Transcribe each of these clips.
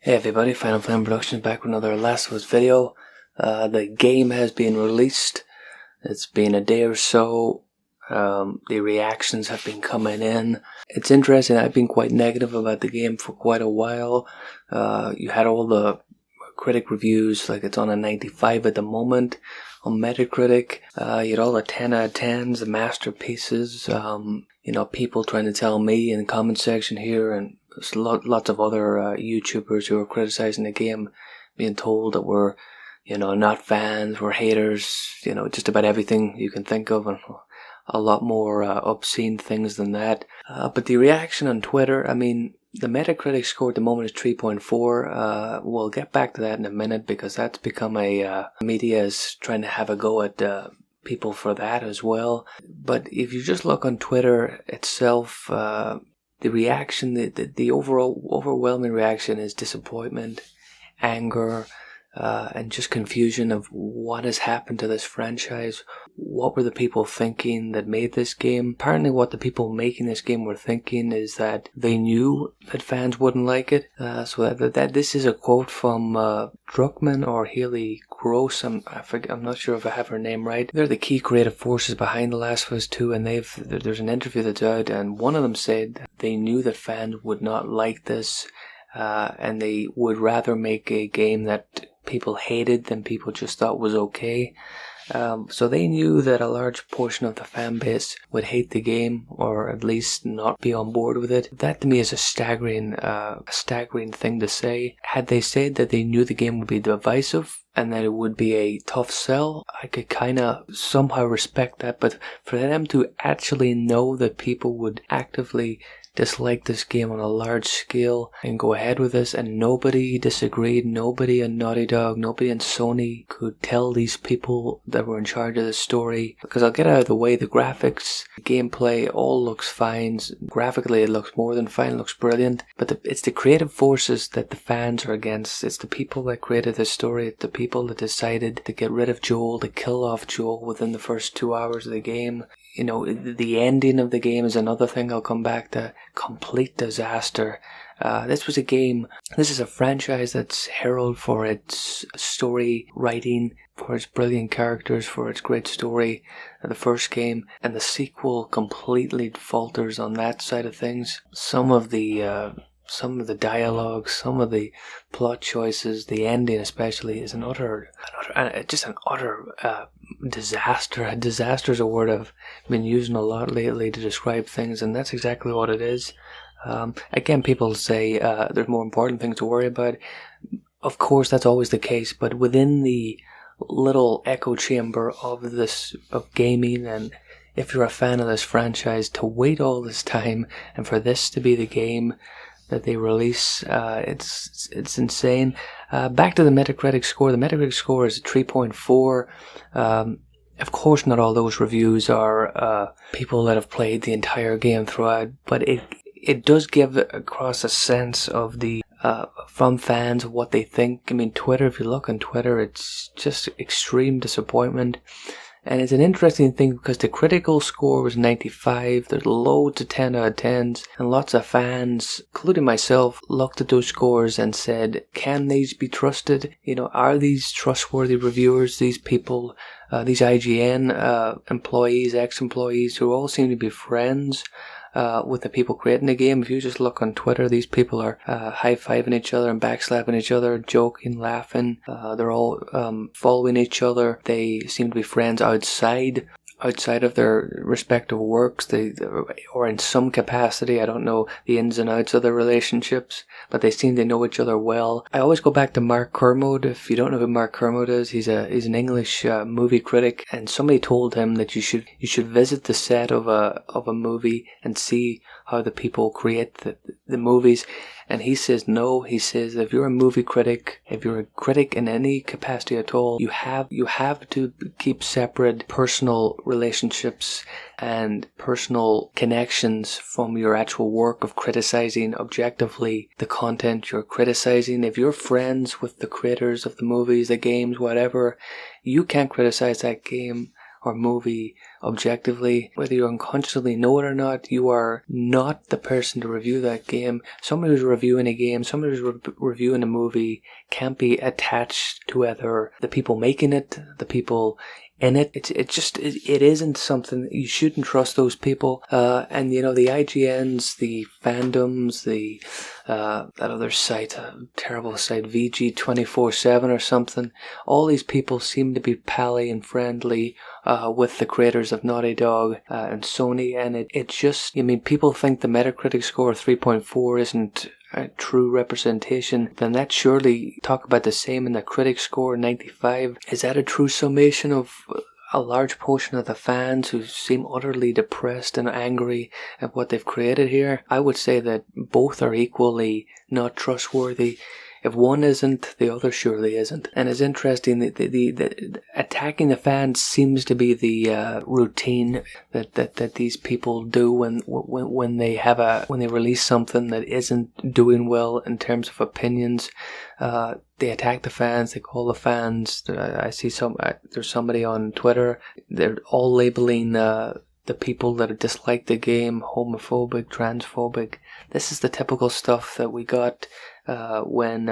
Hey everybody, Final Flame Productions back with another Last of Us video. The game has been released. It's been a day or so. The reactions have been coming in. It's interesting, I've been quite negative about the game for quite a while. You had all the critic reviews, like it's on a 95 at the moment on Metacritic. You had all the 10 out of 10s, the masterpieces. People trying to tell me in the comment section here, and there's lots of other YouTubers who are criticizing the game, being told that we're, not fans, we're haters, just about everything you can think of, and a lot more obscene things than that. But the reaction on Twitter, the Metacritic score at the moment is 3.4. We'll get back to that in a minute, because that's become media is trying to have a go at people for that as well. But if you just look on Twitter itself, the reaction, the overall overwhelming reaction is disappointment, anger, and just confusion of what has happened to this franchise. What were the people thinking that made this game? Apparently what the people making this game were thinking is that they knew that fans wouldn't like it. So that this is a quote from Druckmann or Haley Gross. I'm not sure if I have her name right. They're the key creative forces behind The Last of Us 2, and there's an interview that's out, and one of them said that they knew that fans would not like this, and they would rather make a game that people hated than people just thought was okay. So they knew that a large portion of the fan base would hate the game, or at least not be on board with it. That to me is a staggering thing to say. Had they said that they knew the game would be divisive and that it would be a tough sell, I could kind of somehow respect that. But for them to actually know that people would actively dislike this game on a large scale and go ahead with this, and nobody disagreed, nobody in Naughty Dog, nobody in Sony could tell these people that were in charge of the story, because I'll get out of the way, the graphics, the gameplay all looks fine. Graphically it looks more than fine, it looks brilliant, but it's the creative forces that the fans are against. It's the people that created this story, it's the people that decided to get rid of Joel, to kill off Joel within the first 2 hours of the game. The ending of the game is another thing I'll come back to. Complete disaster. This is a franchise that's heralded for its story writing, for its brilliant characters, for its great story, the first game, and the sequel completely falters on that side of things. Some of the dialogue, some of the plot choices, the ending especially, is an utter disaster. A disaster is a word I've been using a lot lately to describe things, and that's exactly what it is. Again, people say there's more important things to worry about. Of course, that's always the case, but within the little echo chamber of gaming, and if you're a fan of this franchise, to wait all this time and for this to be the game that they release, it's insane. Back to the Metacritic score. The Metacritic score is 3.4. Of course, not all those reviews are people that have played the entire game throughout, but it does give across a sense of the from fans of what they think. Twitter, if you look on Twitter, it's just extreme disappointment. And it's an interesting thing because the critical score was 95. There's loads of 10 out of 10s. And lots of fans, including myself, looked at those scores and said, can these be trusted? Are these trustworthy reviewers? These people, these IGN employees, ex-employees, who all seem to be friends with the people creating the game. If you just look on Twitter, these people are high-fiving each other and backslapping each other, joking, laughing. They're all following each other. They seem to be friends outside of their respective works, or in some capacity. I don't know the ins and outs of their relationships, but they seem to know each other well. I always go back to Mark Kermode. If you don't know who Mark Kermode is, he's an English movie critic, and somebody told him that you should visit the set of a movie and see how the people create the movies. And he says no. He says if you're a movie critic, if you're a critic in any capacity at all, you have to keep separate personal relationships and personal connections from your actual work of criticizing objectively the content you're criticizing. If you're friends with the creators of the movies, the games, whatever, you can't criticize that game or movie objectively. Whether you unconsciously know it or not, you are not the person to review that game. Somebody who's reviewing a game, somebody who's reviewing a movie can't be attached to either the people making it, the people in it. It isn't something, you shouldn't trust those people. And you know, the IGNs, the fandoms, that other site, terrible site, VG247 or something, all these people seem to be pally and friendly with the creators of Naughty Dog and Sony, and it just, I mean, people think the Metacritic score of 3.4 isn't a true representation, then that surely, talk about the same in the critic score 95. Is that a true summation of a large portion of the fans who seem utterly depressed and angry at what they've created here? I would say that both are equally not trustworthy. If one isn't, the other surely isn't. And it's interesting that the attacking the fans seems to be the routine that these people do when they release something that isn't doing well in terms of opinions. They attack the fans. They call the fans. I see there's somebody on Twitter. They're all labeling the people that dislike the game homophobic, transphobic. This is the typical stuff that we got when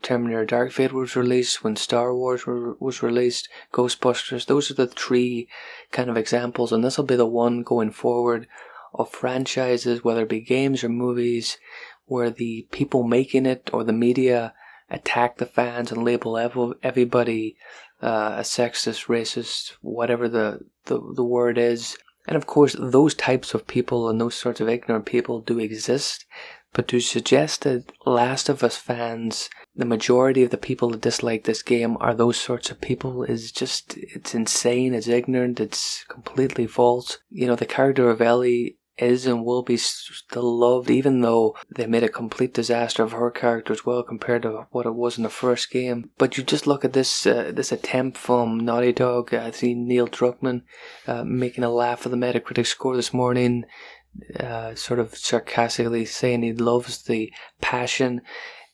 Terminator Dark Fate was released, when Star Wars was released, Ghostbusters. Those are the three kind of examples, and this will be the one going forward of franchises, whether it be games or movies, where the people making it or the media attack the fans and label everybody a sexist, racist, whatever the word is. And of course, those types of people and those sorts of ignorant people do exist. But to suggest that Last of Us fans, the majority of the people that dislike this game are those sorts of people is just, it's insane, it's ignorant, it's completely false. You know, the character of Ellie is and will be still loved, even though they made a complete disaster of her character as well compared to what it was in the first game. But you just look at this attempt from Naughty Dog. I see Neil Druckmann making a laugh at the Metacritic score this morning, sort of sarcastically saying he loves the passion.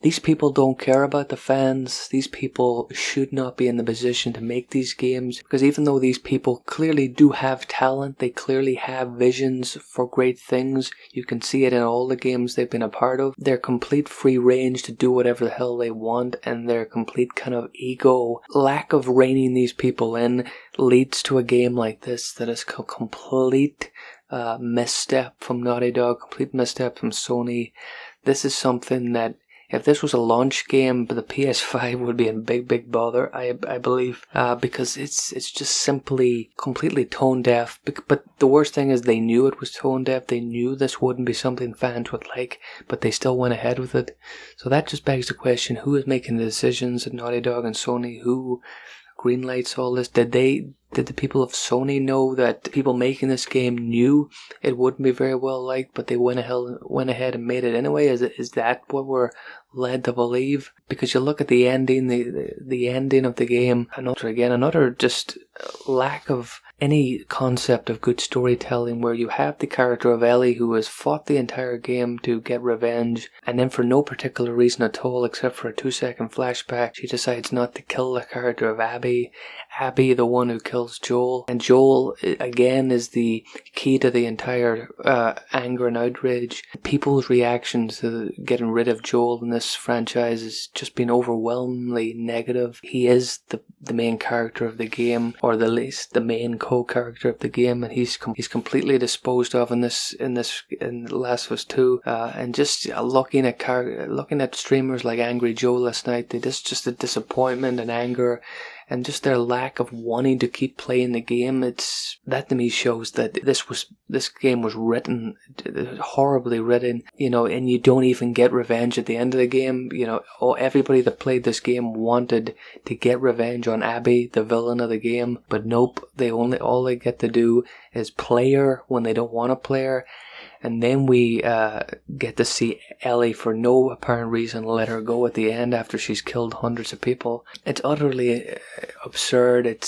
These people don't care about the fans. These people should not be in the position to make these games, because even though these people clearly do have talent, they clearly have visions for great things. You can see it in all the games they've been a part of. Their complete free range to do whatever the hell they want, and their complete kind of ego, lack of reining these people in, leads to a game like this that is a complete misstep from Naughty Dog, complete misstep from Sony. This is something that, if this was a launch game, the PS5 would be in big bother, I believe, because it's just simply completely tone deaf. But the worst thing is they knew it was tone deaf. They knew this wouldn't be something fans would like, but they still went ahead with it. So that just begs the question: who is making the decisions at Naughty Dog and Sony? Who greenlights all this? Did the people of Sony know that the people making this game knew it wouldn't be very well liked, but they went ahead and made it anyway? Is that what we're led to believe? Because you look at the ending, the ending of the game, another just lack of any concept of good storytelling, where you have the character of Ellie who has fought the entire game to get revenge, and then for no particular reason at all except for a 2-second flashback, she decides not to kill the character of Abby, the one who kills Joel. And Joel, again, is the key to the entire anger and outrage. People's reactions to getting rid of Joel in this franchise has just been overwhelmingly negative. He is the main character of the game, or at least the main co-character of the game, and he's completely disposed of in Last of Us 2. And just looking at streamers like Angry Joe last night, just a disappointment and anger, and just their lack of wanting to keep playing the game. That to me shows that this game was written horribly written, and you don't even get revenge at the end of the game. Everybody that played this game wanted to get revenge on Abby, the villain of the game, but nope, all they get to do is play her when they don't want to play her. And then we get to see Ellie, for no apparent reason, let her go at the end after she's killed hundreds of people. It's utterly absurd.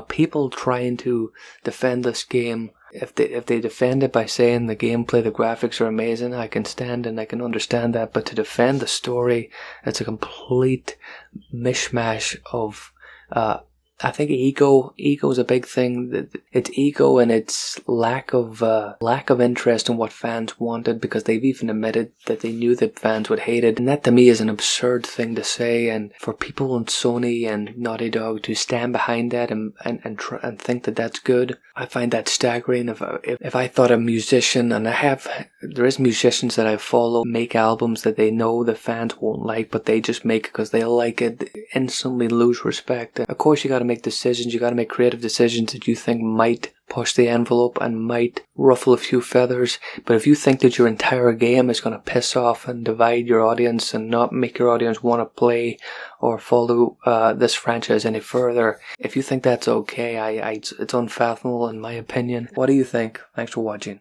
People trying to defend this game, if they defend it by saying the gameplay, the graphics are amazing, I can stand and I can understand that. But to defend the story, it's a complete mishmash of I think ego is a big thing. It's ego and its lack of interest in what fans wanted, because they've even admitted that they knew that fans would hate it. And that to me is an absurd thing to say. And for people in Sony and Naughty Dog to stand behind that and think that that's good, I find that staggering. If I thought a musician, and there is musicians that I follow, make albums that they know the fans won't like, but they just make it because they like it, instantly lose respect. Of course, you got to make decisions. You got to make creative decisions that you think might push the envelope and might ruffle a few feathers. But if you think that your entire game is going to piss off and divide your audience and not make your audience want to play or follow this franchise any further, if you think that's okay, it's unfathomable in my opinion. What do you think? Thanks for watching.